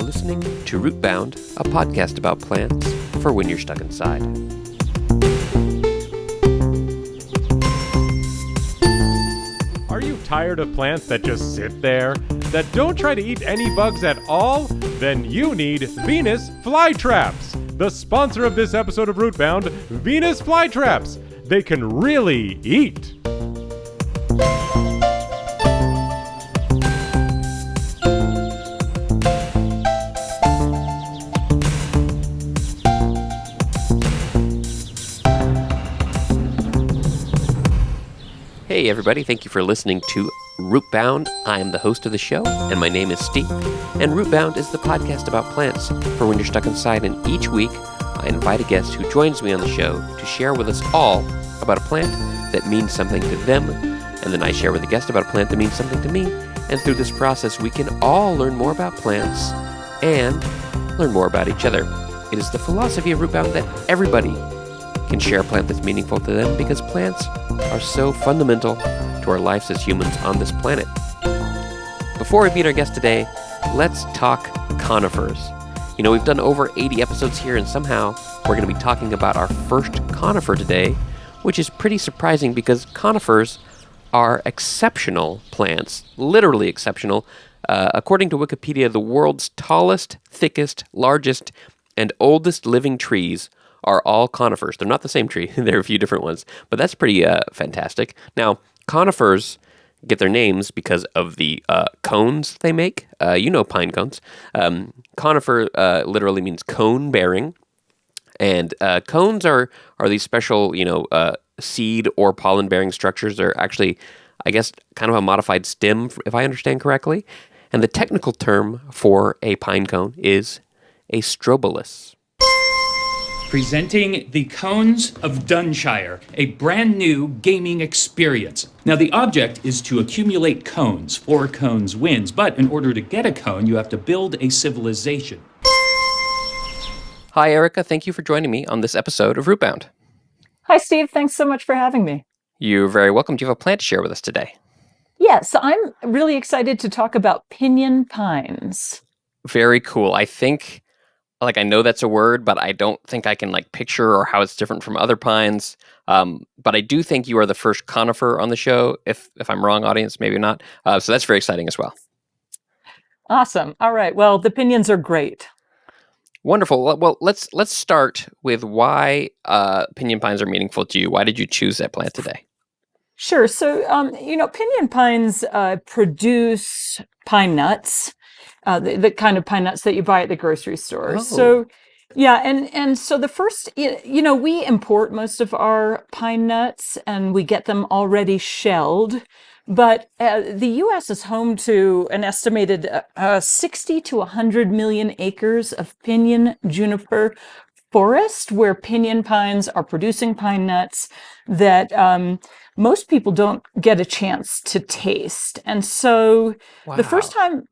listening to Rootbound, a podcast about plants for when you're stuck inside. Are you tired of plants that just sit there? That don't try to eat any bugs at all? Then you need Venus flytraps. The sponsor of this episode of Rootbound, Venus flytraps. They can really eat. Hey everybody, thank you for listening to Rootbound. I'm the host of the show, and my name is Steve. And Rootbound is the podcast about plants for when you're stuck inside, and each week I invite a guest who joins me on the show to share with us all about a plant that means something to them, and then I share with a guest about a plant that means something to me, and through this process we can all learn more about plants and learn more about each other. It is the philosophy of Rootbound that everybody can share a plant that's meaningful to them because plants are so fundamental to our lives as humans on this planet. Before we meet our guest today, let's talk conifers. You know, we've done over 80 episodes here, and somehow we're going to be talking about our first conifer today, which is pretty surprising because conifers are exceptional plants, literally exceptional. According to Wikipedia, the world's tallest, thickest, largest, and oldest living trees are all conifers. They're not the same tree. There are a few different ones, but that's pretty fantastic. Now, conifers get their names because of the cones they make. You know pine cones. Conifer literally means cone-bearing, and cones are these special, seed or pollen-bearing structures. They're actually, I guess, kind of a modified stem, if I understand correctly. And the technical term for a pine cone is a strobilus. Presenting the Cones of Dunshire, a brand new gaming experience. Now, the object is to accumulate cones. 4 cones wins, but in order to get a cone, you have to build a civilization. Hi, Erica. Thank you for joining me on this episode of Rootbound. Hi, Steve. Thanks so much for having me. You're very welcome. Do you have a plant to share with us today? Yes, I'm really excited to talk about pinyon pines. Very cool. I know that's a word, but I don't think I can picture or how it's different from other pines. But I do think you are the first conifer on the show. If I'm wrong, audience, maybe not. So that's very exciting as well. Awesome. All right. Well, the pinyons are great. Wonderful. Well, let's start with why pinyon pines are meaningful to you. Why did you choose that plant today? Sure. So, pinyon pines produce pine nuts. The kind of pine nuts that you buy at the grocery store. Oh. So, yeah, and so the first, we import most of our pine nuts and we get them already shelled. But the U.S. is home to an estimated 60 to 100 million acres of pinyon juniper forest where pinyon pines are producing pine nuts that most people don't get a chance to taste. And so Wow. the first time,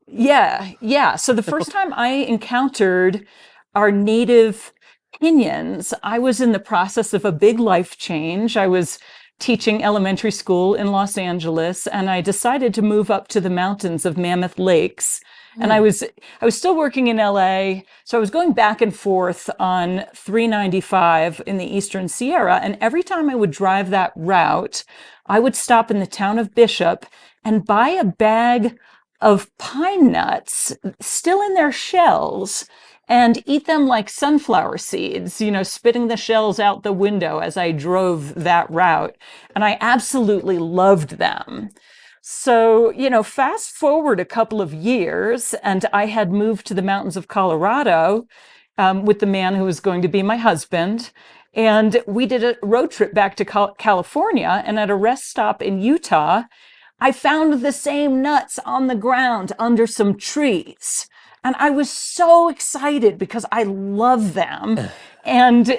So the first time I encountered our native pinyons, I was in the process of a big life change. I was teaching elementary school in Los Angeles, and I decided to move up to the mountains of Mammoth Lakes. And I was still working in LA, so I was going back and forth on 395 in the Eastern Sierra. And every time I would drive that route, I would stop in the town of Bishop and buy a bag of pine nuts still in their shells and eat them like sunflower seeds, spitting the shells out the window as I drove that route. And I absolutely loved them. So, fast forward a couple of years, and I had moved to the mountains of Colorado with the man who was going to be my husband. And we did a road trip back to California, and at a rest stop in Utah, I found the same nuts on the ground under some trees. And I was so excited because I love them. And,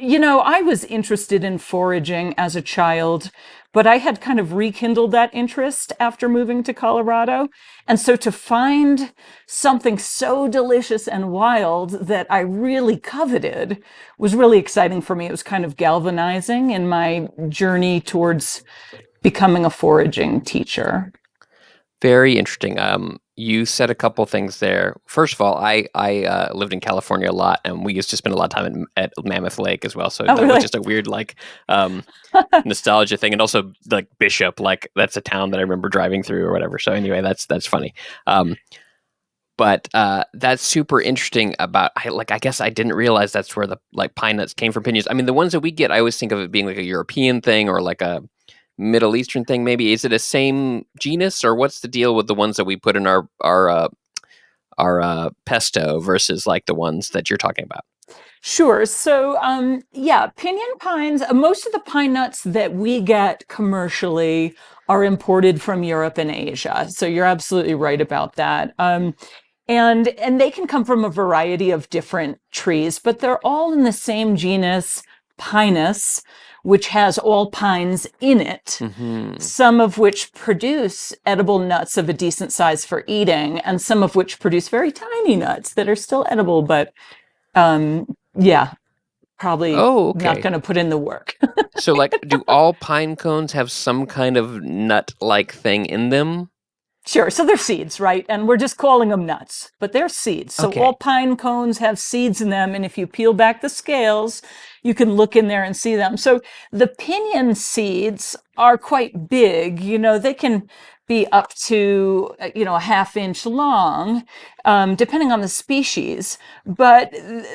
I was interested in foraging as a child, but I had kind of rekindled that interest after moving to Colorado. And so to find something so delicious and wild that I really coveted was really exciting for me. It was kind of galvanizing in my journey towards becoming a foraging teacher. Very interesting. You said a couple things there. First of all, I lived in California a lot, and we used to spend a lot of time at Mammoth Lake as well. So Oh, that was really? just a weird um, nostalgia thing, and also like Bishop, like that's a town that I remember driving through or whatever. So anyway, that's funny. But that's super interesting. I guess I didn't realize that's where the like pine nuts came from. Pinions. I mean, the ones that we get, I always think of it being like a European thing or like a Middle Eastern thing. Maybe is it a same genus, or what's the deal with the ones that we put in our pesto versus like the ones that you're talking about? Sure. So, yeah, pinyon pines, most of the pine nuts that we get commercially are imported from Europe and Asia. So you're absolutely right about that. And they can come from a variety of different trees, but they're all in the same genus, Pinus, which has all pines in it, Mm-hmm. some of which produce edible nuts of a decent size for eating, and some of which produce very tiny nuts that are still edible, but yeah, probably Oh, not okay. going to put in the work. So, like, do all pine cones have some kind of nut-like thing in them? Sure. So they're seeds, right? And we're just calling them nuts, but they're seeds. So all Okay. pine cones have seeds in them. And if you peel back the scales, you can look in there and see them. So the pinyon seeds are quite big. They can be up to, a half-inch long, depending on the species. But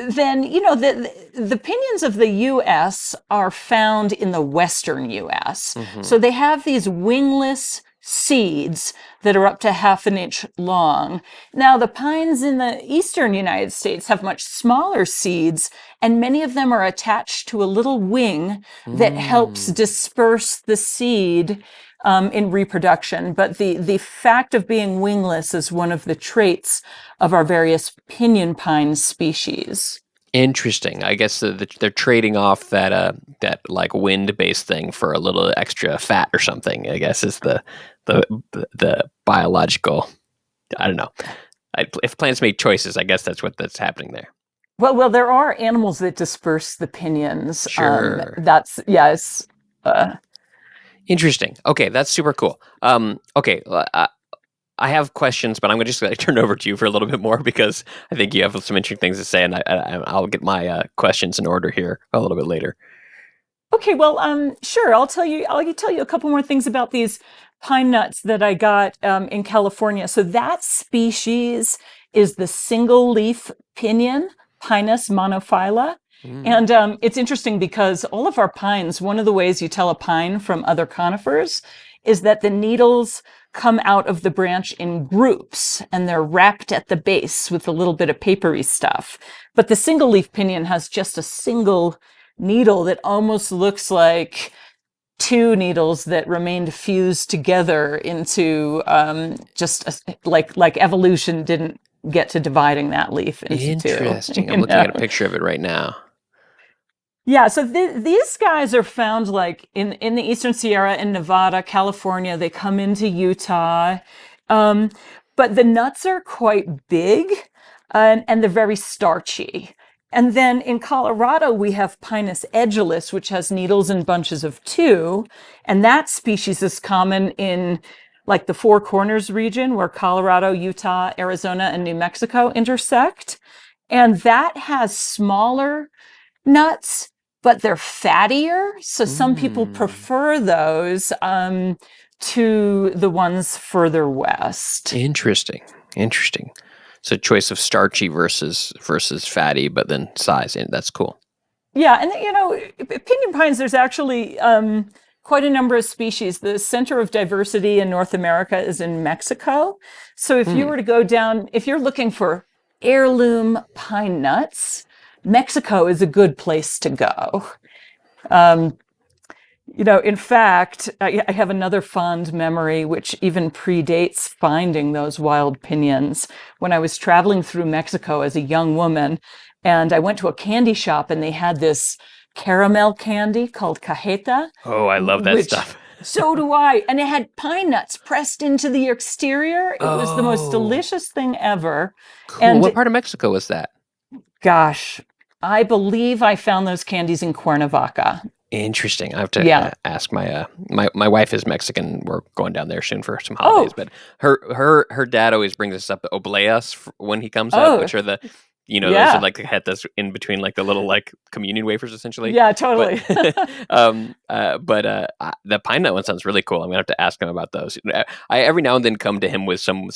then, the pinions of the U.S. are found in the western U.S. Mm-hmm. So they have these wingless seeds that are up to half an inch long. Now, the pines in the eastern United States have much smaller seeds, and many of them are attached to a little wing that helps Mm. disperse the seed in reproduction. But the fact of being wingless is one of the traits of our various pinyon pine species. Interesting. I guess they're trading off that like wind-based thing for a little extra fat or something. I guess is the biological. I don't know. If plants make choices, I guess that's happening there. Well, there are animals that disperse the pinions. Sure. That's yes. Interesting. Okay, that's super cool. Okay, I have questions, but I'm just going to turn it over to you for a little bit more because I think you have some interesting things to say, and I'll get my questions in order here a little bit later. Okay, well, sure. I'll tell you a couple more things about these pine nuts that I got in California. So that species is the single leaf pinyon, Pinus monophylla. Mm. And it's interesting because all of our pines, one of the ways you tell a pine from other conifers is that the needles come out of the branch in groups and they're wrapped at the base with a little bit of papery stuff. But the single leaf pinyon has just a single needle that almost looks like two needles that remained fused together into like evolution didn't get to dividing that leaf into two. Interesting. I'm looking at a picture of it right now. Yeah, so these guys are found like in the Eastern Sierra in Nevada, California. They come into Utah, um, but the nuts are quite big and they're very starchy. And then in Colorado, we have Pinus edulis, which has needles in bunches of two, and that species is common in like the Four Corners region where Colorado, Utah, Arizona, and New Mexico intersect. And that has smaller nuts, but they're fattier. So some people Mm. prefer those to the ones further west. Interesting. Interesting. So choice of starchy versus fatty, but then size, and that's cool. Yeah, and pinyon pines, there's actually quite a number of species. The center of diversity in North America is in Mexico. So if you Hmm. were to go down, if you're looking for heirloom pine nuts, Mexico is a good place to go. Um, in fact, I have another fond memory, which even predates finding those wild pinions. When I was traveling through Mexico as a young woman, and I went to a candy shop, and they had this caramel candy called cajeta, Oh, I love that which stuff. so do I. And it had pine nuts pressed into the exterior. It was the most Oh, delicious thing ever. cool. What And part of Mexico was that? gosh, I believe I found those candies in Cuernavaca. Interesting. I have to Yeah. ask my wife is Mexican. We're going down there soon for some holidays, Oh, but her dad always brings us up the obleas when he comes up, oh, which are the those are yeah. like the het that's in between like the little like communion wafers essentially. Yeah, But totally. the pine nut one sounds really cool. I'm gonna have to ask him about those. I every now and then come to him with some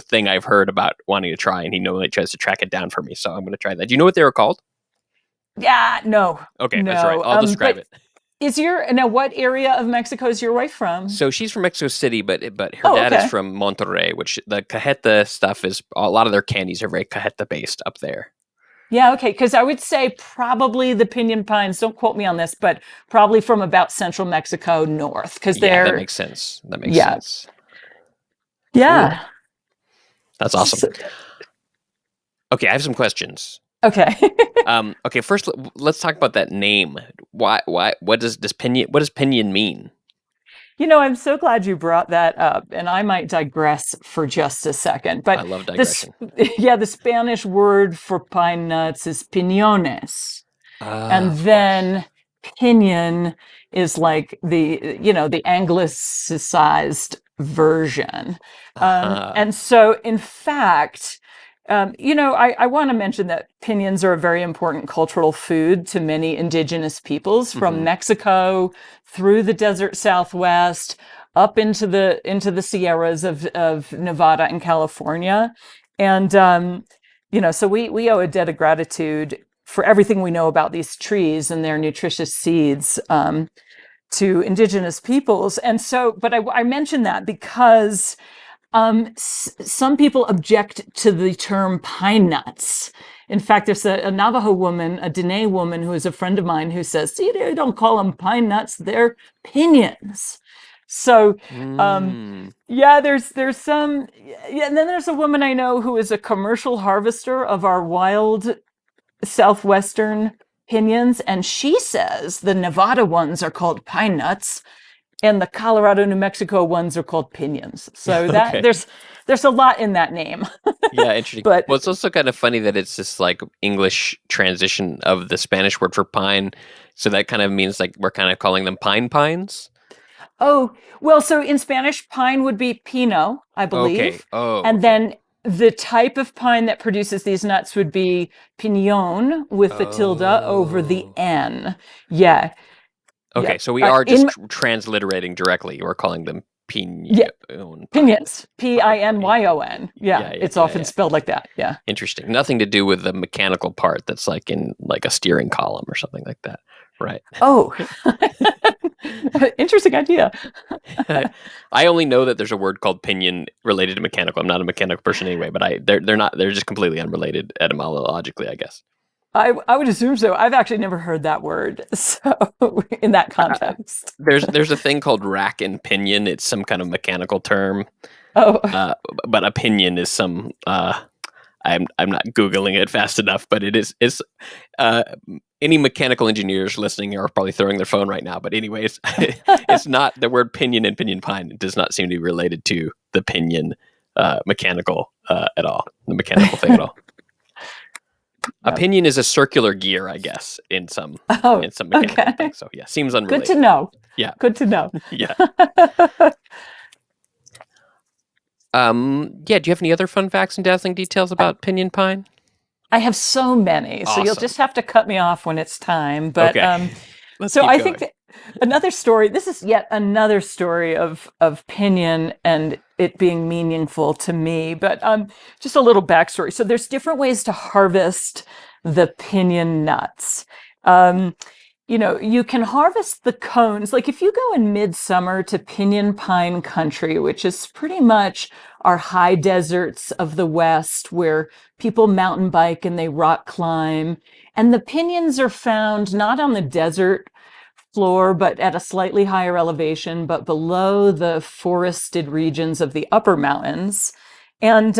thing I've heard about wanting to try, and he normally tries to track it down for me. So I'm gonna try that. Do you know what they were called? Yeah, no, Okay, that's all right. no. I'll describe But it. now what area of Mexico is your wife from? So she's from Mexico City, but her Oh, dad is okay. from Monterrey, which the cajeta stuff is a lot of their candies are very cajeta based up there. Yeah, okay. Because I would say probably the Pinyon Pines, don't quote me on this, but probably from about central Mexico north, because Yeah, that they're, makes sense. That makes yeah, sense. Cool. yeah. That's awesome. Okay, I have some questions. Okay. Okay, first let's talk about that name. Why what does pinyon mean? I'm so glad you brought that up, and I might digress for just a second. I But love this, digression. yeah, the Spanish word for pine nuts is piñones. And Of course. then Pinyon is like the anglicized version. Uh-huh. And so, in fact, I want to mention that pinions are a very important cultural food to many indigenous peoples from Hmm. Mexico through the desert Southwest up into the Sierras of Nevada and California. And so we owe a debt of gratitude for everything we know about these trees and their nutritious seeds to indigenous peoples. And so, but I mention that because some people object to the term pine nuts. In fact, there's a Navajo woman, a Dene woman, who is a friend of mine, who says, "See, they don't call them pine nuts; they're pinions." So, Mm. yeah, there's some, yeah, and then there's a woman I know who is a commercial harvester of our wild southwestern pinions, and she says the Nevada ones are called pine nuts and the Colorado, New Mexico ones are called pinions. So that Okay. there's a lot in that name. Yeah, interesting. But Well, it's also kind of funny that it's this like English transition of the Spanish word for pine. So that kind of means like we're kind of calling them pines. oh, well, so in Spanish, pine would be Pinot, I Okay. believe. Oh, And okay. then the type of pine that produces these nuts would be Pinyon with the tilde over the Oh. N. Yeah. Okay, Yep. so we are just In transliterating directly. We're calling them Yeah, pinyon pinions, pines. Okay. Pinyon. Yeah, Yeah, yeah, it's yeah, often yeah. spelled like that. Yeah. Interesting. Nothing to do with the mechanical part that's like in like a steering column or something like that. Right. Oh, interesting idea. I only know that there's a word called pinion related to mechanical. I'm not a mechanical person anyway, but they're not they're just completely unrelated etymologically, I guess. I would assume so. I've actually never heard that word, so in that context. There's a thing called rack and pinion. It's some kind of mechanical term, Oh, uh, but opinion is some. I'm not googling it fast enough, but it's uh, any mechanical engineers listening are probably throwing their phone right now. But anyways, it's not the word pinion and pinyon pine. It does not seem to be related to the pinion mechanical at all. The mechanical thing at all. A yeah. pinion is a circular gear, I guess, Oh, in some mechanical okay. things. So yeah, seems Good to unrelated. know. Yeah, Good to know. yeah. Yeah. Do you have any other fun facts and dazzling details about pinyon pine? I have so many, so you'll Awesome. just have to cut me off when it's time. But Okay, let's so keep I think going. that another story. This is yet another story of pinyon and it being meaningful to me. But just a little backstory. So there's different ways to harvest the pinyon nuts. Um, you can harvest the cones. Like if you go in midsummer to Pinyon Pine country, which is pretty much our high deserts of the West where people mountain bike and they rock climb. And the pinions are found not on the desert floor, but at a slightly higher elevation, but below the forested regions of the upper mountains. And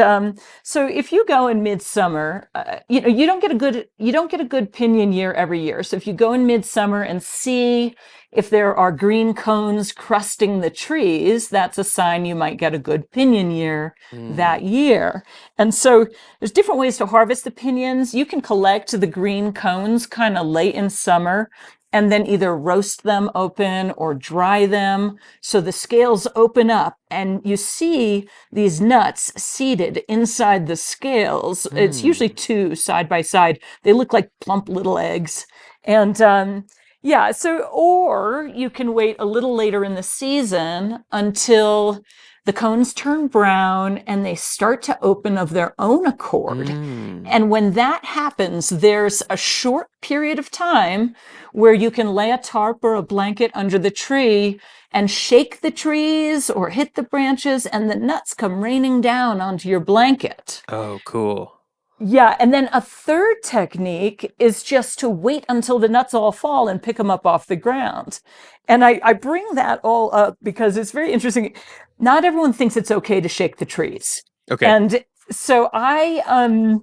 so, if you go in midsummer, you don't get a good pinyon year every year. So if you go in midsummer and see if there are green cones crusting the trees, that's a sign you might get a good pinyon year Mm. that year. And so there's different ways to harvest the pinions. You can collect the green cones kind of late in summer and then either roast them open or dry them. So the scales open up and you see these nuts seated inside the scales. It's usually two side by side. They look like plump little eggs. And yeah, so, or you can wait a little later in the season until the cones turn brown and they start to open of their own accord. And when that happens, there's a short period of time where you can lay a tarp or a blanket under the tree and shake the trees or hit the branches, and the nuts come raining down onto your blanket. Oh, cool. Yeah, and then a third technique is just to wait until the nuts all fall and pick them up off the ground. And I bring that all up because it's very interesting. Not everyone thinks it's okay to shake the trees. Okay. And so a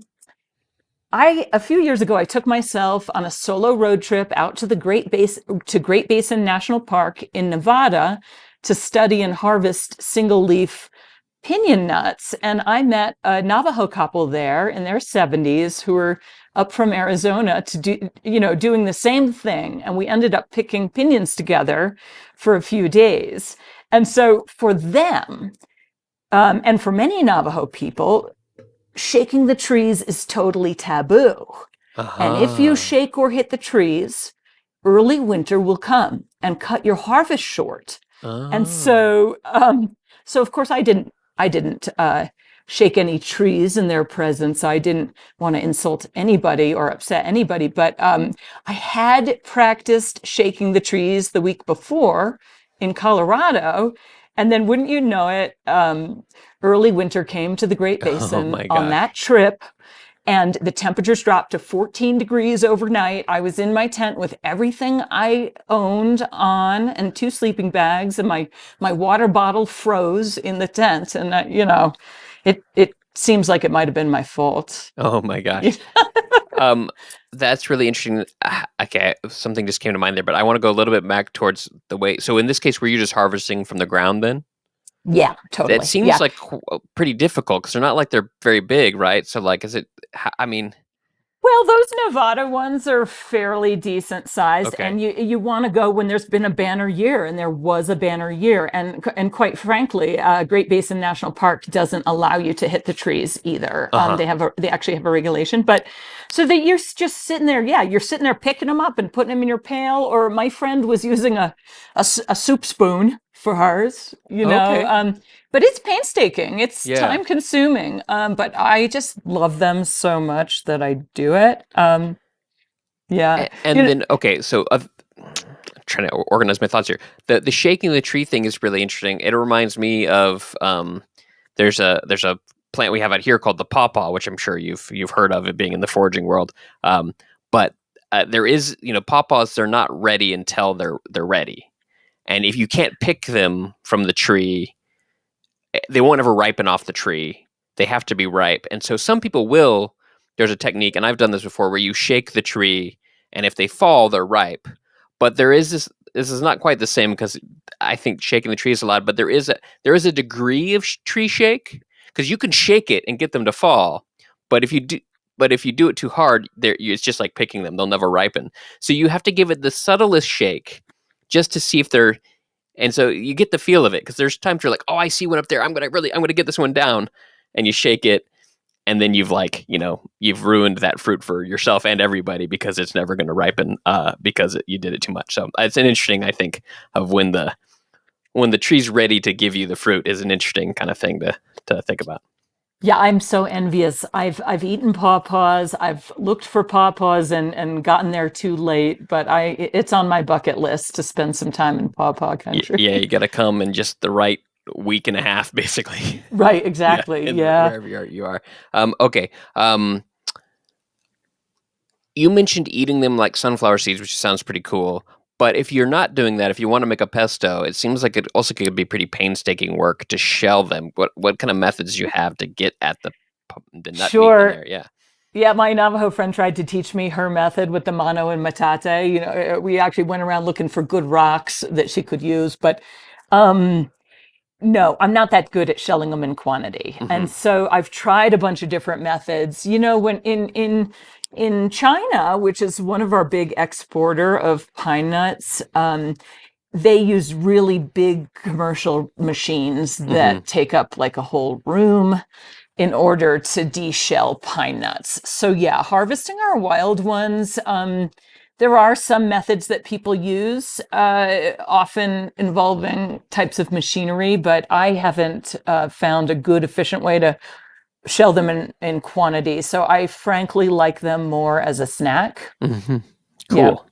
few years ago, I took myself on a solo road trip out to Great Basin National Park in Nevada to study and harvest single leaf pinyon nuts. And I met a Navajo couple there in their 70s who were up from Arizona to doing the same thing. And we ended up picking pinyons together for a few days. And so for them, and for many Navajo people, shaking the trees is totally taboo. And if you shake or hit the trees, early winter will come and cut your harvest short. And so of course I didn't shake any trees in their presence. I didn't want to insult anybody or upset anybody, but I had practiced shaking the trees the week before in Colorado. And then wouldn't you know it, early winter came to the Great Basin on that trip. And the temperatures dropped to 14 degrees overnight. I was in my tent with everything I owned on and 2 sleeping bags, and my water bottle froze in the tent. And it seems like it might have been my fault. Oh my gosh. That's really interesting. Okay, something just came to mind there, but I want to go a little bit back towards the way. So in this case, were you just harvesting from the ground then? Yeah, totally. It seems like pretty difficult because they're not like they're very big, right? So like, is it? I mean, well, those Nevada ones are fairly decent sized, Okay. and you want to go when there's been a banner year, and there was a banner year, and quite frankly, Great Basin National Park doesn't allow you to hit the trees either. They actually have a regulation, but so that you're just sitting there, you're sitting there picking them up and putting them in your pail. Or my friend was using a soup spoon for hers, Okay. but it's painstaking. It's Yeah. time consuming. But I just love them so much that I do it. Yeah. And then okay, so I'm trying to organize my thoughts here. The shaking the tree thing is really interesting. It reminds me of there's a plant we have out here called the pawpaw, which I'm sure you've heard of, it being in the foraging world. But there is pawpaws, they're not ready until they're ready, and if you can't pick them from the tree, they won't ever ripen off the tree. They have to be ripe, and so some people will. There's a technique, and I've done this before, where you shake the tree, and if they fall, they're ripe. But there is this. This is not quite the same because I think shaking the tree is allowed, but there is a degree of tree shake because you can shake it and get them to fall, but if you do it too hard, it's just like picking them; they'll never ripen. So you have to give it the subtlest shake just to see if they're. And so you get the feel of it because there's times you're like, oh, I see one up there. I'm gonna get this one down, and you shake it, and then you've ruined that fruit for yourself and everybody because it's never going to ripen because you did it too much. So it's an interesting, I think, of when the tree's ready to give you the fruit is an interesting kind of thing to think about. Yeah, I'm so envious. I've eaten pawpaws. I've looked for pawpaws and gotten there too late, but it's on my bucket list to spend some time in pawpaw country. Yeah, you got to come in just the right week and a half, basically. Right, exactly. Wherever you are. Okay. You mentioned eating them like sunflower seeds, which sounds pretty cool. But if you're not doing that, if you want to make a pesto, it seems like it also could be pretty painstaking work to shell them. What kind of methods do you have to get at the nut meat in Sure. there? Yeah. Yeah, my Navajo friend tried to teach me her method with the mano and metate. We actually went around looking for good rocks that she could use, but no, I'm not that good at shelling them in quantity. Mm-hmm. And so I've tried a bunch of different methods. When in China, which is one of our big exporter of pine nuts, they use really big commercial machines Mm-hmm. that take up like a whole room in order to de-shell pine nuts. So yeah, harvesting our wild ones. There are some methods that people use, often involving types of machinery, but I haven't found a good, efficient way to shell them in quantity. So I frankly like them more as a snack. Mm-hmm. Yeah. Cool.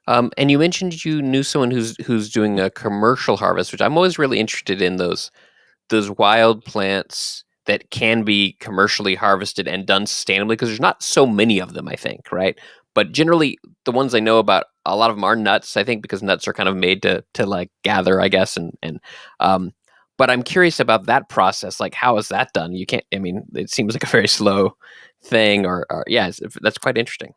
And you mentioned you knew someone who's doing a commercial harvest, which I'm always really interested in those wild plants that can be commercially harvested and done sustainably because there's not so many of them, I think, right? But generally, the ones I know about, a lot of them are nuts, I think, because nuts are kind of made to like gather, I guess, and um, but I'm curious about that process. Like, how is that done? You can't. I mean, it seems like a very slow thing, or yeah, that's quite interesting.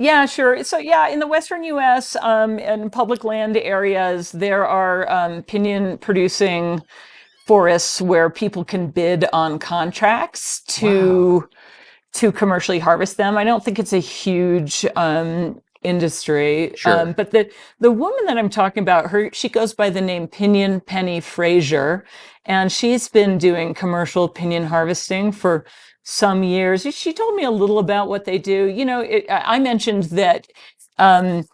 Yeah, sure. So yeah, in the Western US, in public land areas, there are pinyon producing forests where people can bid on contracts Wow. to commercially harvest them. I don't think it's a huge industry, Sure. but the woman that I'm talking about, she goes by the name Pinyon Penny Fraser, and she's been doing commercial pinyon harvesting for some years. She told me a little about what they do. I mentioned that. Um,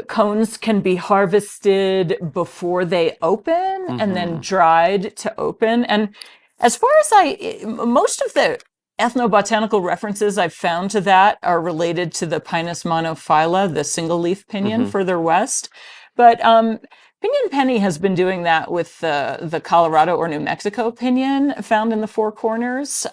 Cones can be harvested before they open and then Mm-hmm. dried to open. And as far as most of the ethnobotanical references I've found to that are related to the Pinus monophylla, the single leaf pinyon Mm-hmm. further west. But Pinyon Penny has been doing that with the Colorado or New Mexico pinyon found in the Four Corners.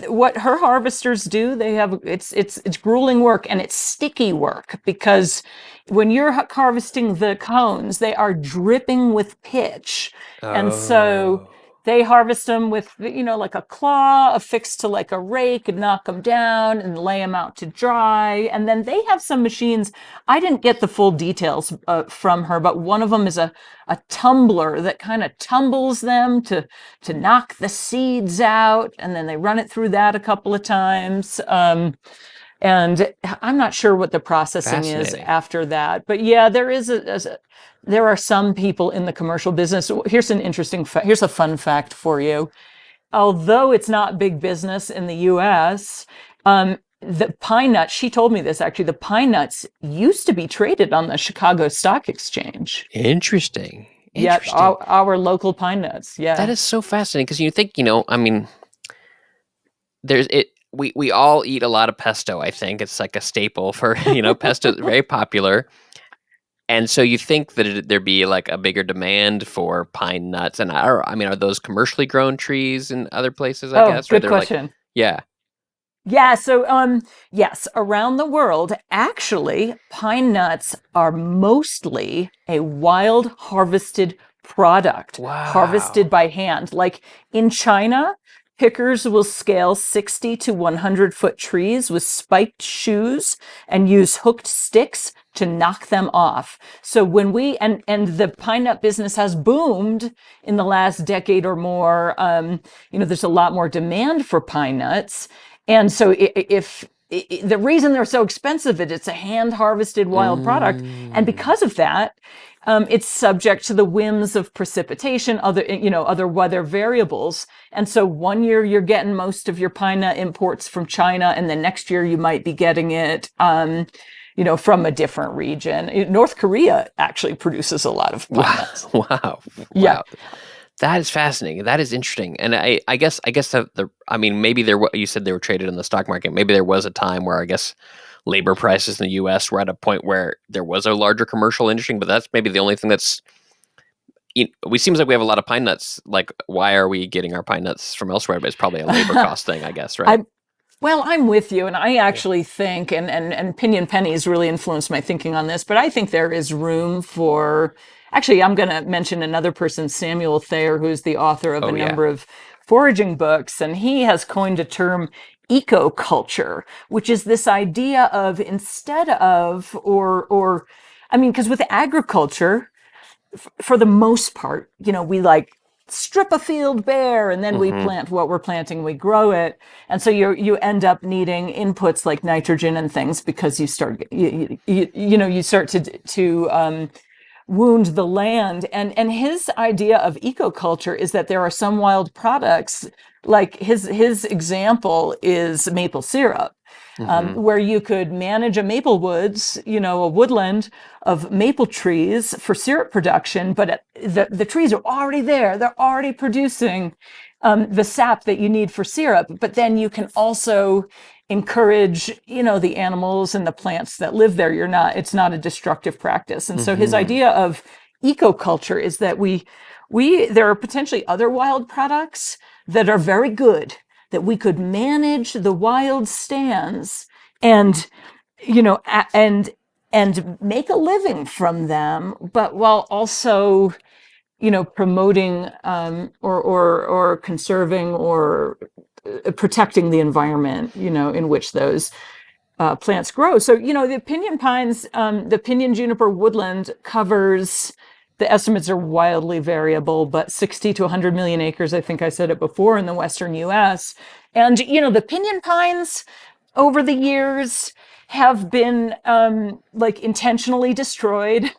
What her harvesters do, they have it's grueling work and it's sticky work because when you're harvesting the cones, they are dripping with pitch, and so Oh, they harvest them with, like a claw affixed to like a rake and knock them down and lay them out to dry. And then they have some machines. I didn't get the full details from her, but one of them is a tumbler that kind of tumbles them to knock the seeds out. And then they run it through that a couple of times. And I'm not sure what the processing is fascinating. after that. But yeah, there are some people in the commercial business. Here's a fun fact for you. Although it's not big business in the US, the pine nuts, she told me this actually, the pine nuts used to be traded on the Chicago Stock Exchange. Interesting. Yeah, Interesting. our local pine nuts. That Yeah. is so fascinating because you think, I mean, there's it. We all eat a lot of pesto. I think it's like a staple for pesto is very popular, and so you think that there'd be like a bigger demand for pine nuts. And I mean, are those commercially grown trees in other places? I Oh, guess, or good they're like, question. yeah. Yeah, so yes, around the world, actually, pine nuts are mostly a wild harvested product, harvested Wow. by hand. Like in China, pickers will scale 60 to 100-foot trees with spiked shoes and use hooked sticks to knock them off. So when and the pine nut business has boomed in the last decade or more, there's a lot more demand for pine nuts. And so if the reason they're so expensive is it's a hand harvested wild product. And Mm. because of that, it's subject to the whims of precipitation, other weather variables. And so one year you're getting most of your pine nut imports from China, and then next year you might be getting it, from a different region. North Korea actually produces a lot of pine Wow. nuts. Wow. Yeah. Wow. That is fascinating. That is interesting. And I guess that I mean, maybe you said they were traded in the stock market. Maybe there was a time where I guess labor prices in the U.S. were at a point where there was a larger commercial industry, but that's maybe the only thing that's. We seems like we have a lot of pine nuts. Like, why are we getting our pine nuts from elsewhere? But it's probably a labor cost thing, I guess, right? I Well, I'm with you, and I Yeah. actually think, and Pinyon Penny's really influenced my thinking on this, but I think there is room for. Actually, I'm going to mention another person, Samuel Thayer, who's the author of a Oh yeah. number of foraging books, and he has coined a term, ecoculture, which is this idea of instead of, I mean, because with agriculture, for the most part, we like strip a field bare, and then we plant what we're planting, we grow it. And so you end up needing inputs like nitrogen and things, because you start to wound the land. And his idea of ecoculture is that there are some wild products, like his example is maple syrup. Where you could manage a maple woods, a woodland of maple trees for syrup production, but the trees are already there. They're already producing the sap that you need for syrup. But then you can also encourage, the animals and the plants that live there. It's not a destructive practice. And so his idea of ecoculture is that there are potentially other wild products that are very good, that we could manage the wild stands and, and make a living from them, but while also, promoting or conserving or protecting the environment, in which those plants grow. So, the pinyon pines, the pinyon juniper woodland covers, the estimates are wildly variable, but 60 to 100 million acres, I think I said it before, in the western US. And, the pinyon pines over the years have been intentionally destroyed.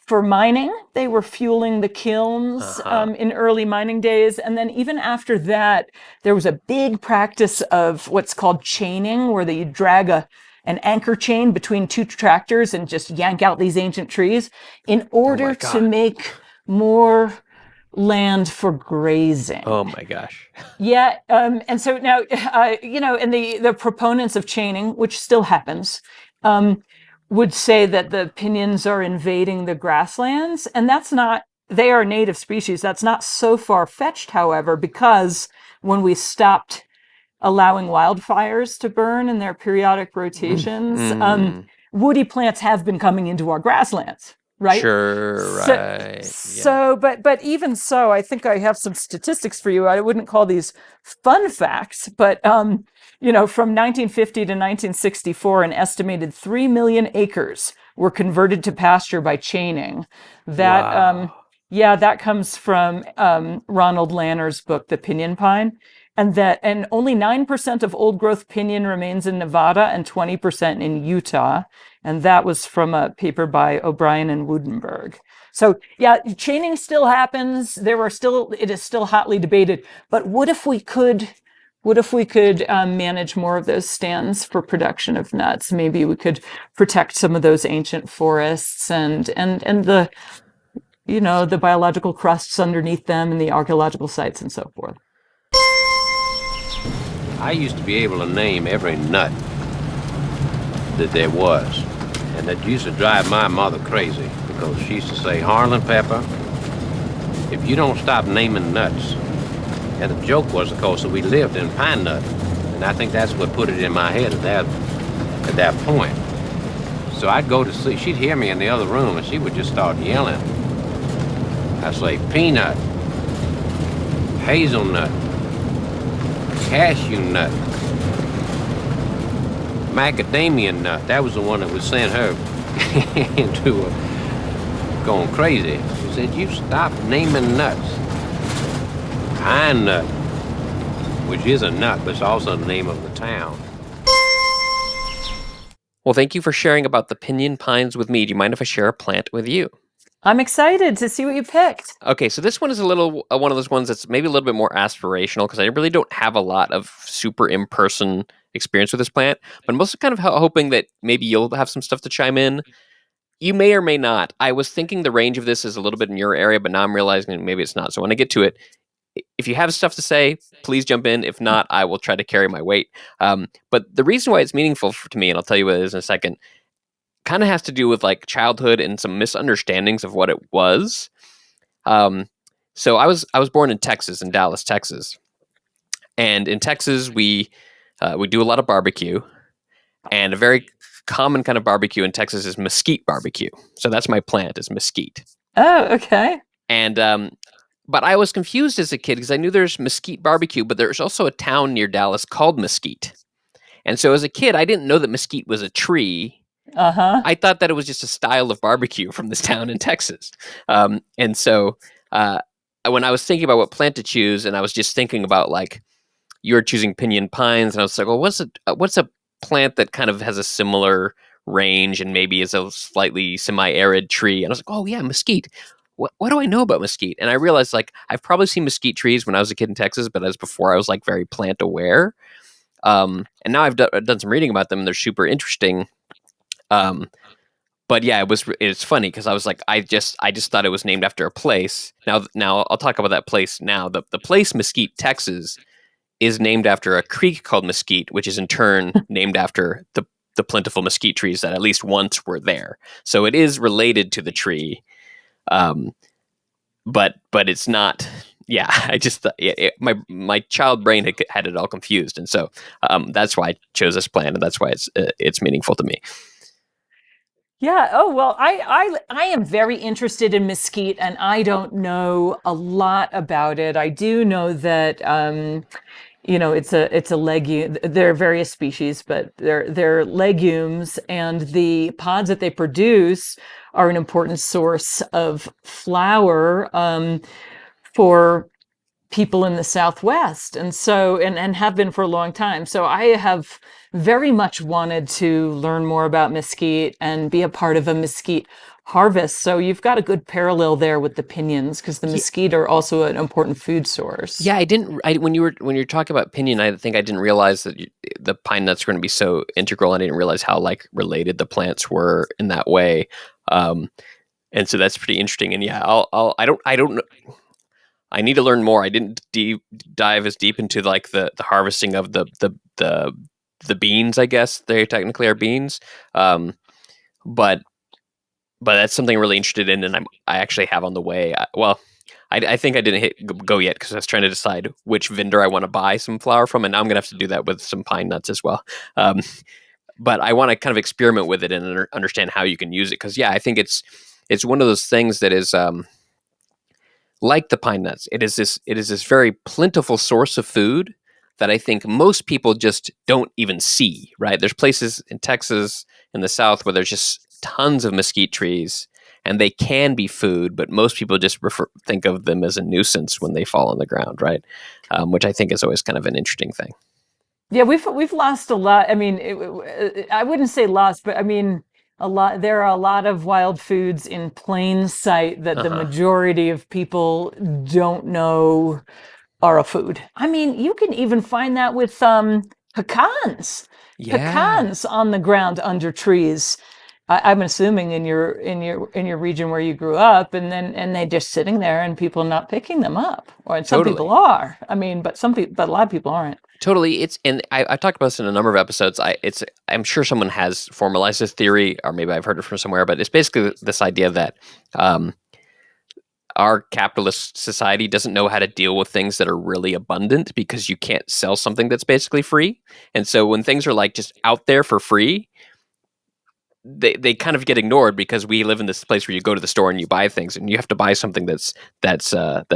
For mining, they were fueling the kilns in early mining days. And then even after that, there was a big practice of what's called chaining, where you drag an anchor chain between two tractors and just yank out these ancient trees in order to make more land for grazing. Oh my gosh. Yeah. And so now, and the proponents of chaining, which still happens, would say that the pinyons are invading the grasslands. And they are native species. That's not so far-fetched, however, because when we stopped allowing wildfires to burn in their periodic rotations, woody plants have been coming into our grasslands, right? Sure, right. So, but even so, I think I have some statistics for you. I wouldn't call these fun facts, but from 1950 to 1964, an estimated 3 million acres were converted to pasture by chaining. That, that comes from Ronald Lanner's book, The Pinyon Pine. And only 9% of old growth pinyon remains in Nevada and 20% in Utah. And that was from a paper by O'Brien and Woudenberg. So yeah, chaining still happens. It is still hotly debated. But what if we could manage more of those stands for production of nuts? Maybe we could protect some of those ancient forests and the the biological crusts underneath them and the archaeological sites and so forth. I used to be able to name every nut that there was, and that used to drive my mother crazy, because she used to say, "Harlan Pepper, if you don't stop naming nuts." And the joke was, of course, that we lived in pine nut, and I think that's what put it in my head at that point. So I'd go to sleep. She'd hear me in the other room, and she would just start yelling. I'd say, "Peanut, hazelnut, cashew nut, macadamia nut." That was the one that would send her into going crazy. She said, "You stop naming nuts." Pine nut, which is a nut, but it's also the name of the town. Well, thank you for sharing about the pinyon pines with me. Do you mind if I share a plant with you? I'm excited to see what you picked. Okay, so this one is a little one of those ones that's maybe a little bit more aspirational, because I really don't have a lot of super in-person experience with this plant, but I'm also kind of hoping that maybe you'll have some stuff to chime in. You may or may not. I was thinking the range of this is a little bit in your area, but now I'm realizing maybe it's not. So when I get to it, if you have stuff to say, please jump in. If not, I will try to carry my weight. But the reason why it's meaningful to me, and I'll tell you what it is in a second, kind of has to do with like childhood and some misunderstandings of what it was. So I was born in Texas, in Dallas, Texas, and in Texas we do a lot of barbecue, and a very common kind of barbecue in Texas is mesquite barbecue. So that's my plant, is mesquite. Oh, okay. And but I was confused as a kid because I knew there's mesquite barbecue, but there's also a town near Dallas called Mesquite. And so as a kid, I didn't know that mesquite was a tree. Uh-huh. I thought that it was just a style of barbecue from this town in Texas. And so when I was thinking about what plant to choose, and I was just thinking about like you were choosing pinyon pines, and I was like, well, what's a plant that kind of has a similar range and maybe is a slightly semi-arid tree? And I was like, oh yeah, mesquite. What do I know about mesquite? And I realized like I've probably seen mesquite trees when I was a kid in Texas, but as before I was like very plant aware. And now I've done some reading about them, and they're super interesting. Um, but yeah, it's funny because I was like, I just thought it was named after a place. Now I'll talk about that place now. The place Mesquite, Texas, is named after a creek called Mesquite, which is in turn named after the plentiful mesquite trees that at least once were there. So it is related to the tree, but it's not. Yeah, I just my child brain had it all confused, and so that's why I chose this plan, and that's why it's meaningful to me. Yeah. Oh, well, I am very interested in mesquite, and I don't know a lot about it. I do know that it's a legume. There are various species, but they're legumes, and the pods that they produce are an important source of flour for people in the Southwest, and have been for a long time. So I have very much wanted to learn more about mesquite and be a part of a mesquite harvest. So you've got a good parallel there with the pinyons, because the Yeah, mesquite are also an important food source. yeah. I didn't. When you were talking about pinyon, I think I didn't realize that the pine nuts were going to be so integral. And I didn't realize how like related the plants were in that way. Um, and so that's pretty interesting. And yeah, I don't know. I need to learn more. I didn't dive as deep into like the harvesting of the beans. I guess they technically are beans, um, but that's something I'm really interested in, and I actually have on the way. I think I didn't hit go yet because I was trying to decide which vendor I want to buy some flour from, and now I'm gonna have to do that with some pine nuts as well. Um, but I want to kind of experiment with it and understand how you can use it, because yeah, I think it's one of those things that is. Like the pine nuts, it is this very plentiful source of food that I think most people just don't even see. Right? There's places in Texas in the South where there's just tons of mesquite trees, and they can be food, but most people just think of them as a nuisance when they fall on the ground. Right? Which I think is always kind of an interesting thing. Yeah, we've lost a lot. I mean, I wouldn't say lost, but I mean a lot. There are a lot of wild foods in plain sight that Uh the huh. majority of people don't know are a food. I mean, you can even find that with pecans, Yeah. pecans on the ground under trees. I'm assuming in your region where you grew up, and they're just sitting there, and people not picking them up, or some people Totally. are. I mean, but a lot of people aren't. Totally. And I talked about this in a number of episodes. I'm sure someone has formalized this theory, or maybe I've heard it from somewhere, but it's basically this idea that um, our capitalist society doesn't know how to deal with things that are really abundant because you can't sell something that's basically free. And so when things are like just out there for free, they kind of get ignored because we live in this place where you go to the store and you buy things, and you have to buy something that's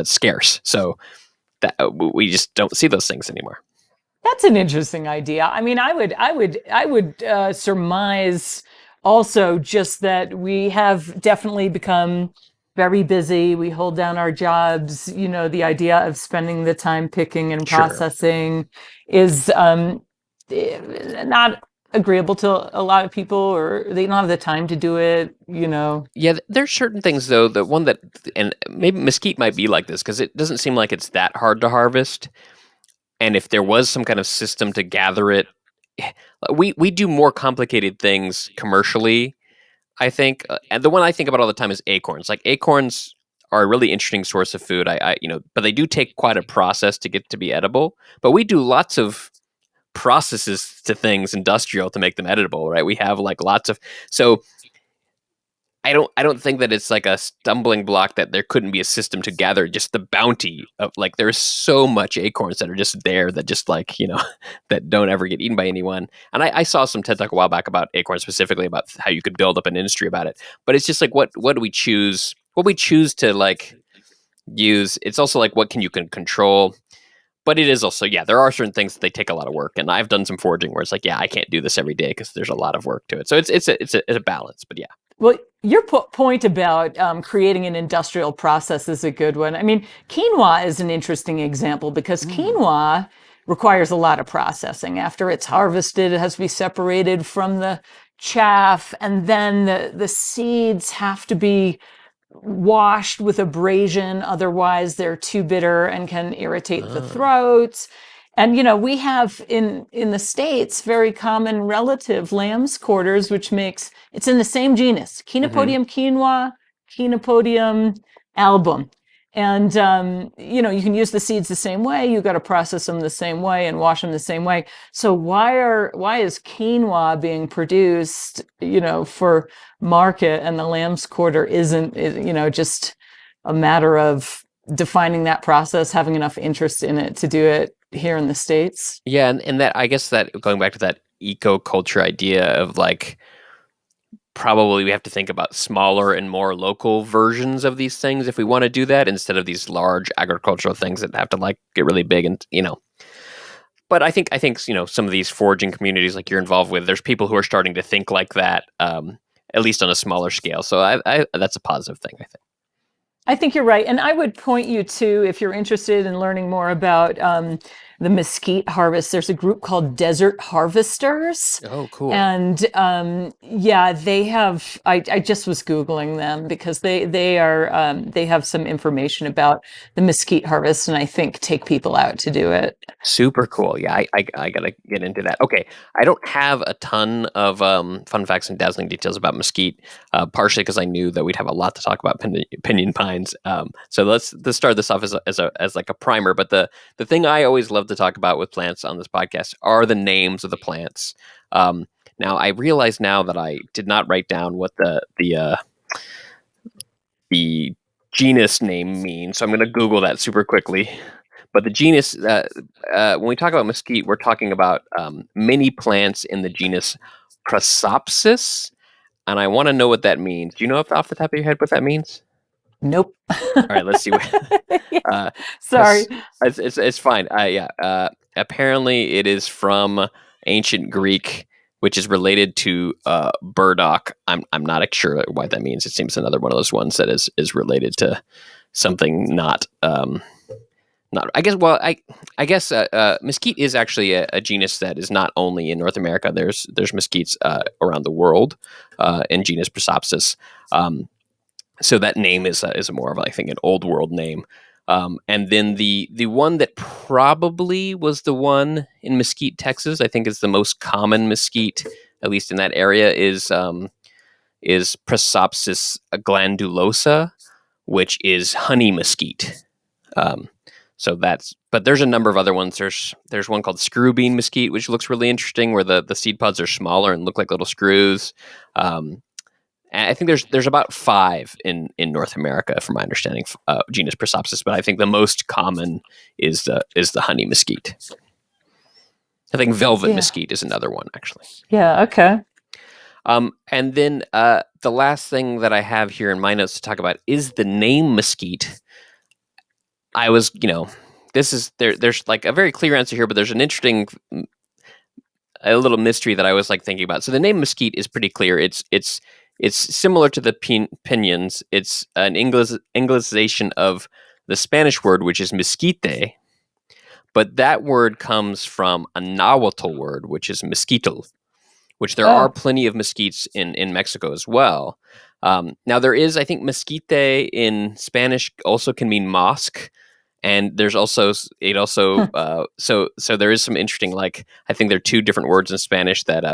scarce. So that we just don't see those things anymore. That's an interesting idea. I mean, I would surmise also just that we have definitely become very busy. We hold down our jobs. The idea of spending the time picking and Sure. processing is not agreeable to a lot of people, or they don't have the time to do it. Yeah, there's certain things though. The one that, and maybe mesquite might be like this because it doesn't seem like it's that hard to harvest. And if there was some kind of system to gather it, we do more complicated things commercially, I think. And the one I think about all the time is acorns. Like acorns are a really interesting source of food. But they do take quite a process to get to be edible. But we do lots of processes to things industrial to make them editable, right? We have like lots of so I don't think that it's like a stumbling block that there couldn't be a system to gather just the bounty of like there's so much acorns that are just there that just like, that don't ever get eaten by anyone. And I saw some TED Talk a while back about acorns, specifically about how you could build up an industry about it. But it's just like what do we choose? What we choose to like use, it's also like what can you can control. But it is also, yeah, there are certain things that they take a lot of work. And I've done some foraging where it's like, yeah, I can't do this every day because there's a lot of work to it. So it's a balance, but yeah. Well, your point about creating an industrial process is a good one. I mean, quinoa is an interesting example because quinoa requires a lot of processing. After it's harvested, it has to be separated from the chaff, and then the seeds have to be washed with abrasion, otherwise they're too bitter and can irritate the throat. And we have in the States very common relative lamb's quarters, which makes it's in the same genus, Chenopodium quinoa, Chenopodium album. And you can use the seeds the same way. You got to process them the same way and wash them the same way. So why is quinoa being produced, for market, and the lamb's quarter isn't, just a matter of defining that process, having enough interest in it to do it here in the States? Yeah, and that, I guess, that going back to that eco culture idea of like, probably we have to think about smaller and more local versions of these things if we want to do that, instead of these large agricultural things that have to like get really big and But I think some of these foraging communities like you're involved with, there's people who are starting to think like that, at least on a smaller scale. So I that's a positive thing, I think. I think you're right. And I would point you to, if you're interested in learning more about the mesquite harvest, there's a group called Desert Harvesters. Oh, cool. And yeah, they have, I just was Googling them because they have some information about the mesquite harvest, and I think take people out to do it. Super cool. Yeah, I gotta get into that. Okay, I don't have a ton of fun facts and dazzling details about mesquite, partially because I knew that we'd have a lot to talk about pinyon pines. So let's start this off as like a primer. But the thing I always love to talk about with plants on this podcast are the names of the plants. Now I realize now that I did not write down what the genus name means, so I'm going to Google that super quickly. But the genus, when we talk about mesquite, we're talking about many plants in the genus Prosopis, and I want to know what that means. Do you know off the top of your head what that means? Nope. All right, let's see. Sorry. It's fine. Yeah. Apparently, it is from ancient Greek, which is related to burdock. I'm not sure what that means. It seems another one of those ones that is related to something not. Not, I guess. Well, I guess mesquite is actually a genus that is not only in North America. There's mesquites around the world in genus Prosopis. So that name is more of, I think, an old world name. And then the one that probably was the one in Mesquite, Texas, I think is the most common mesquite, at least in that area, is Prosopis glandulosa, which is honey mesquite. But there's a number of other ones. There's one called screw bean mesquite, which looks really interesting, where the seed pods are smaller and look like little screws. I think there's about 5 in North America, from my understanding, genus Prosopis. But I think the most common is the honey mesquite. I think velvet mesquite is another one, actually. Yeah. Okay. And then the last thing that I have here in my notes to talk about is the name mesquite. I was, there's like a very clear answer here, but there's an interesting, a little mystery that I was like thinking about. So the name mesquite is pretty clear. It's similar to the pinyons. It's an Anglicization of the Spanish word, which is mesquite, but that word comes from a Nahuatl word, which is mesquital, which there are plenty of mesquites in Mexico as well. Now there is, I think, mesquite in Spanish also can mean mosque. And there's also so there is some interesting, like, I think there are 2 different words in Spanish that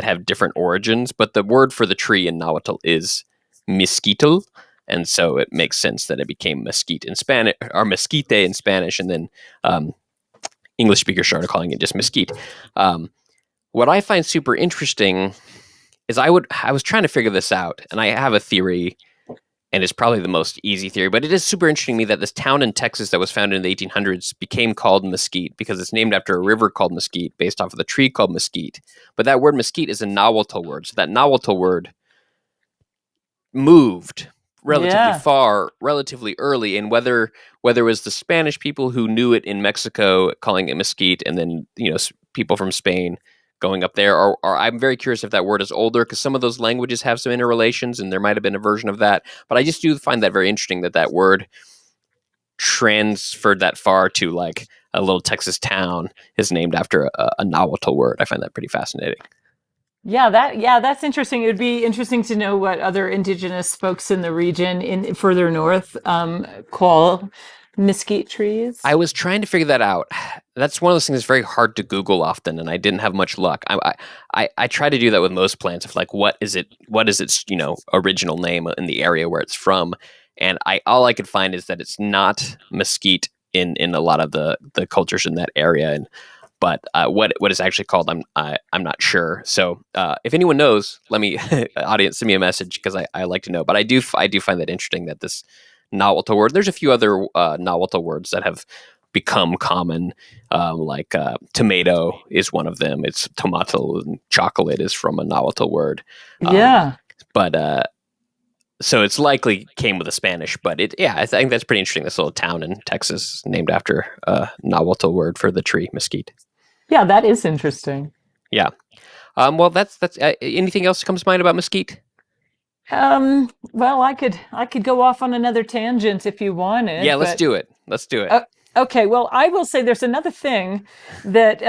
have different origins, but the word for the tree in Nahuatl is mesquital, and so it makes sense that it became mesquite in Spanish, or mesquite in Spanish, and then English speakers started calling it just mesquite. What I find super interesting is I was trying to figure this out, and I have a theory. And it's probably the most easy theory, but it is super interesting to me that this town in Texas that was founded in the 1800s became called Mesquite because it's named after a river called Mesquite based off of the tree called mesquite. But that word mesquite is a Nahuatl word. So that Nahuatl word moved relatively far, relatively early. And whether it was the Spanish people who knew it in Mexico calling it mesquite, and then, people from Spain going up there, or I'm very curious if that word is older, because some of those languages have some interrelations, and there might have been a version of that. But I just do find that very interesting that word transferred that far to like a little Texas town is named after a Nahuatl word. I find that pretty fascinating. That's interesting. It would be interesting to know what other indigenous folks in the region in further north call mesquite trees. I was trying to figure that out. That's one of those things that's very hard to Google often, and I didn't have much luck. I try to do that with most plants of like what is its original name in the area where it's from, and all I could find is that it's not mesquite in a lot of the cultures in that area, but what it's actually called, I'm not sure. So if anyone knows, let me audience send me a message, because I like to know. But I do find that interesting that this Nahuatl word. There's a few other Nahuatl words that have become common, like tomato is one of them. It's tomato, and chocolate is from a Nahuatl word. Yeah. But so it's likely came with the Spanish. But I think that's pretty interesting. This little town in Texas named after a Nahuatl word for the tree mesquite. Yeah, that is interesting. Yeah. Well, that's anything else that comes to mind about mesquite? Well, I could go off on another tangent if you wanted. Yeah, let's do it. Let's do it. Okay, well, I will say there's another thing that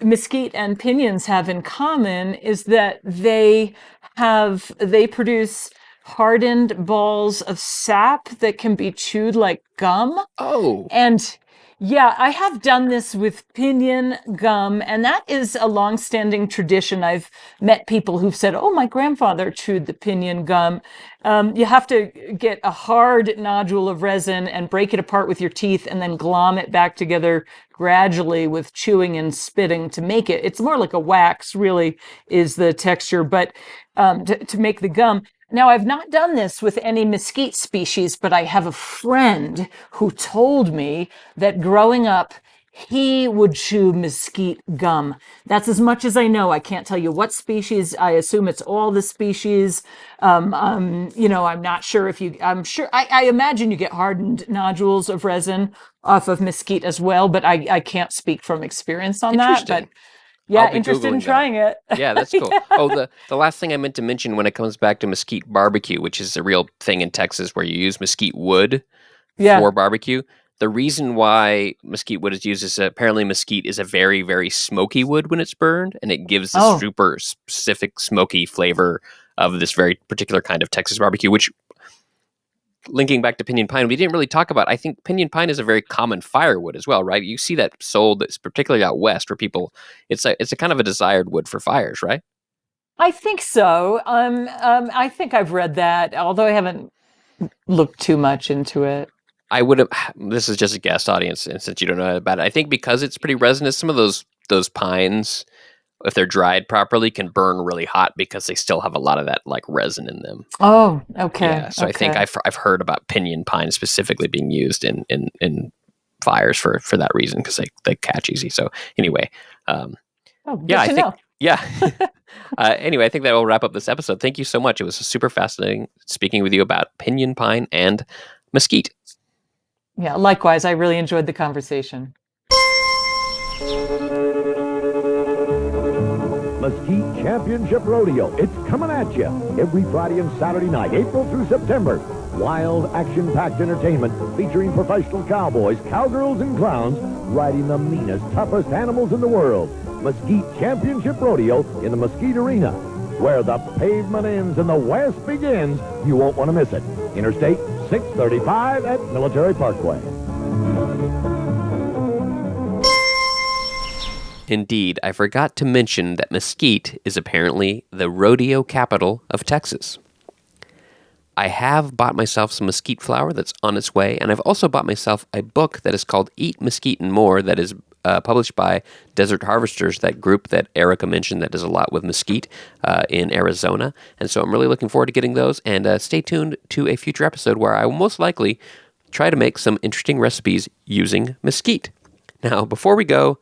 mesquite and pinyons have in common is that they produce hardened balls of sap that can be chewed like gum. Oh. And yeah, I have done this with pinyon gum, and that is a long-standing tradition. I've met people who've said, "Oh, my grandfather chewed the pinyon gum." You have to get a hard nodule of resin and break it apart with your teeth, and then glom it back together gradually with chewing and spitting to make it. It's more like a wax, really, is the texture, but to make the gum. Now, I've not done this with any mesquite species, but I have a friend who told me that growing up, he would chew mesquite gum. That's as much as I know. I can't tell you what species. I assume it's all the species. I'm not sure I imagine you get hardened nodules of resin off of mesquite as well, but I can't speak from experience on that. But yeah, interested in trying it. Yeah, that's cool. Yeah. Oh, the last thing I meant to mention when it comes back to mesquite barbecue, which is a real thing in Texas where you use mesquite wood for barbecue. The reason why mesquite wood is used is apparently mesquite is a very, very smoky wood when it's burned, and it gives this super specific smoky flavor of this very particular kind of Texas barbecue, which, linking back to pinyon pine, we didn't really talk about. I think pinyon pine is a very common firewood as well, right? You see that sold, particularly out west, where people, it's a kind of a desired wood for fires, right? I think so. I think I've read that, although I haven't looked too much into it. I would have. This is just a guest audience, and since you don't know about it, I think because it's pretty resinous, some of those pines, if they're dried properly, can burn really hot because they still have a lot of that like resin in them. Oh, okay. Yeah, so okay. I think I've heard about pinyon pine specifically being used in fires for that reason, because they catch easy. So anyway, yeah. Anyway, I think that will wrap up this episode. Thank you so much. It was super fascinating speaking with you about pinyon pine and mesquite. Yeah, likewise. I really enjoyed the conversation. Mesquite Championship Rodeo. It's coming at you every Friday and Saturday night, April through September. Wild, action-packed entertainment featuring professional cowboys, cowgirls, and clowns riding the meanest, toughest animals in the world. Mesquite Championship Rodeo in the Mesquite Arena. Where the pavement ends and the West begins, you won't want to miss it. Interstate 635 at Military Parkway. Indeed, I forgot to mention that Mesquite is apparently the rodeo capital of Texas. I have bought myself some mesquite flour that's on its way, and I've also bought myself a book that is called Eat Mesquite and More, that is published by Desert Harvesters, that group that Erica mentioned that does a lot with mesquite in Arizona. And so I'm really looking forward to getting those, and stay tuned to a future episode where I will most likely try to make some interesting recipes using mesquite. Now, before we go,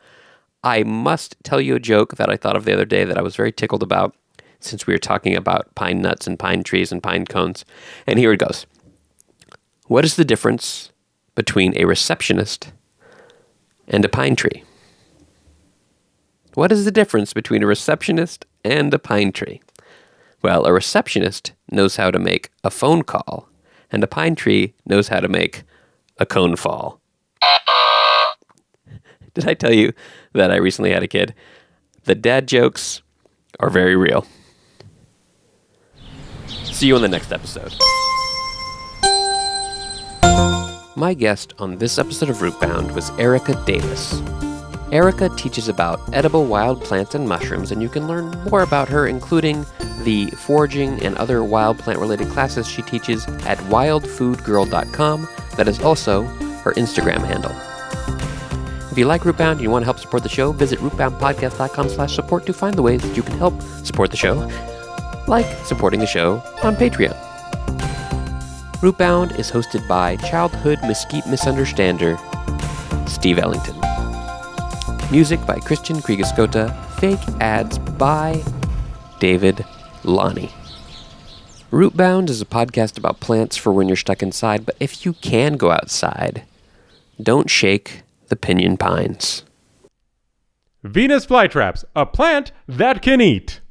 I must tell you a joke that I thought of the other day that I was very tickled about, since we were talking about pine nuts and pine trees and pine cones. And here it goes. What is the difference between a receptionist and a pine tree? What is the difference between a receptionist and a pine tree? Well, a receptionist knows how to make a phone call, and a pine tree knows how to make a cone fall. Did I tell you that I recently had a kid? The dad jokes are very real. See you on the next episode. My guest on this episode of Rootbound was Erica Davis. Erica teaches about edible wild plants and mushrooms, and you can learn more about her, including the foraging and other wild plant-related classes she teaches at wildfoodgirl.com. That is also her Instagram handle. If you like Rootbound and you want to help support the show, visit rootboundpodcast.com/support to find the ways that you can help support the show, like supporting the show on Patreon. Rootbound is hosted by childhood mesquite misunderstander Steve Ellington. Music by Christian Kriegescota. Fake ads by David Lonnie. Rootbound is a podcast about plants for when you're stuck inside, but if you can go outside, don't shake the pinyon pines. Venus flytraps, a plant that can eat.